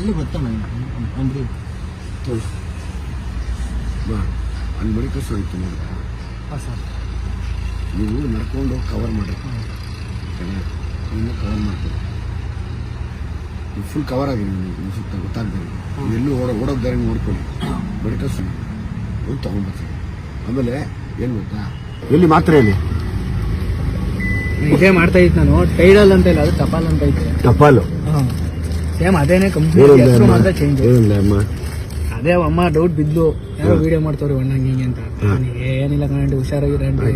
ಅಲ್ಲಿ ಗೊತ್ತಾನ ಅಂದ್ರೆ ಅಲ್ಲಿ ಮೆಡಿಕಲ್ ಸ್ಟೋರ್ ಇತ್ತು ನೋಡಿ. ಹಾಂ ಸರ್. ನೀವು ನಡ್ಕೊಂಡು ಕವರ್ ಮಾಡಿ ಕವರ್ ಮಾಡ್ತೀವಿ. ಫುಲ್ ಕವರ್ ಆಗಿದೆ ನೀವು ಸುತ್ತ ಗೊತ್ತಾಗ್ತದೆ. ಎಲ್ಲೂ ಓಡೋದು ದಾರಿ ನೋಡ್ಕೊಳ್ಳಿ. ಮೆಡಿಕಲ್ ಸ್ಟೋರ್ ಹೋಗಿ ತೊಗೊಂಡ್ಬರ್ತೀವಿ. ಆಮೇಲೆ ಏನು ಗೊತ್ತಾ, ಎಲ್ಲಿ ಮಾತ್ರ ಹೇಳಿ ಇದೇ ಮಾಡ್ತಾ ಇತ್ತು ನಾನು. ಟೈಡಲ್ ಅಂತ ಇಲ್ಲ, ಅದು ಟಪಾಲ್ ಅಂತ ಇತ್ತು. ಟಪಾಲು ಸೇಮ್ ಅದೇನೆ ಕಂಪ್ನಿ ಮಾತ್ರ ಚೇಂಜ್. ಅದೇ ಅಮ್ಮ ಡೌಟ್ ಬಿದ್ದು ಯಾರೋ ವಿಡಿಯೋ ಮಾಡ್ತವ್ರಿ ಒಣ್ಣ ಹಿಂಗೆ ಅಂತ. ಏನಿಲ್ಲ ಕಣಂಡಿ, ಹುಷಾರಾಗಿರಂడి.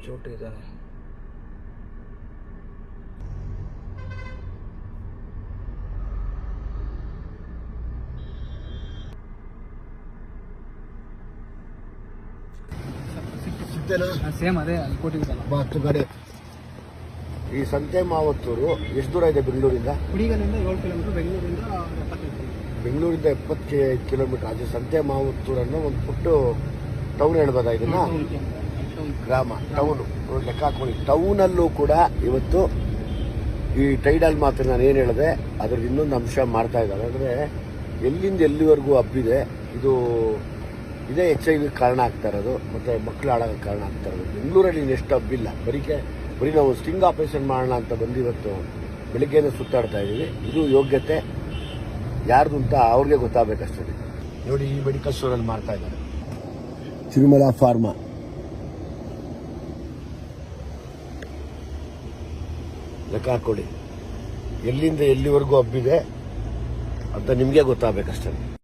ಚೋಟು ಇದ್ದಾನೆ. ಸೇಮ್ ಅದೇ ಕೋಟಿಗಿದ್ದಲ್ಲ. 10 ಗಾಡಿ. ಈ ಸಂತೆ ಮಾವತ್ತೂರು ಎಷ್ಟು ದೂರ ಇದೆ ಬೆಂಗಳೂರಿಂದ? ಕುಡಿಗಲಿಂದ 7 ಕಿಲೋಮೀಟರ್, ಬೆಂಗಳೂರಿಂದ 75. ಬೆಂಗಳೂರಿಂದ 70 ಕಿಲೋಮೀಟರ್. ಅದು ಸಂತೆ ಮಾವತ್ತೂರನ್ನು ಒಂದು ಪುಟ್ಟ ಟೌನ್ ಹೇಳ್ಬೋದಾ ಇದನ್ನ? ಗ್ರಾಮ, ಟೌನು ಲೆಕ್ಕ ಹಾಕೊಳ್ಳಿ. ಟೌನಲ್ಲೂ ಕೂಡ ಇವತ್ತು ಈ ಟೈಡಲ್ ಮಾತ್ರ ನಾನು ಏನು ಹೇಳಿದೆ ಅದ್ರದ್ದು ಇನ್ನೊಂದು ಅಂಶ ಮಾಡ್ತಾ ಇದ್ದಾರೆ. ಅಂದರೆ ಎಲ್ಲಿಂದ ಎಲ್ಲಿವರೆಗೂ ಹಬ್ಬಿದೆ ಇದು. ಇದೇ HIV ಕಾರಣ ಆಗ್ತಾ ಇರೋದು, ಮತ್ತು ಮಕ್ಕಳು ಹಾಳಾಗೋಕ್ಕೆ ಕಾರಣ ಆಗ್ತಾ ಇರೋದು. ಬೆಂಗಳೂರಲ್ಲಿ ಇನ್ನೆಷ್ಟು ಹಬ್ಬಿಲ್ಲ. ಬರೀ ನಾವು ಸ್ಟಿಂಗ್ ಆಪರೇಷನ್ ಮಾಡೋಣ ಅಂತ ಬಂದು ಇವತ್ತು ಬೆಳಿಗ್ಗೆನೇ ಸುತ್ತಾಡ್ತಾ ಇದ್ದೀವಿ. ಇದು ಯೋಗ್ಯತೆ ಯಾರ್ದು ಅಂತ ಅವ್ರಿಗೆ ಗೊತ್ತಾಗಬೇಕಷ್ಟೇ. ನೋಡಿ, ಈ ಮೆಡಿಕಲ್ ಸ್ಟೋರಲ್ಲಿ ಮಾಡ್ತಾ ಇದ್ದಾರೆ ತಿರುಮಲ ಫಾರ್ಮಾ. ಲೆಕ್ಕ ಹಾಕೊಳ್ಳಿ, ಎಲ್ಲಿಂದ ಎಲ್ಲಿವರೆಗೂ ಹಬ್ಬಿದೆ ಅಂತ ನಿಮಗೆ ಗೊತ್ತಾಗಬೇಕಷ್ಟೇ.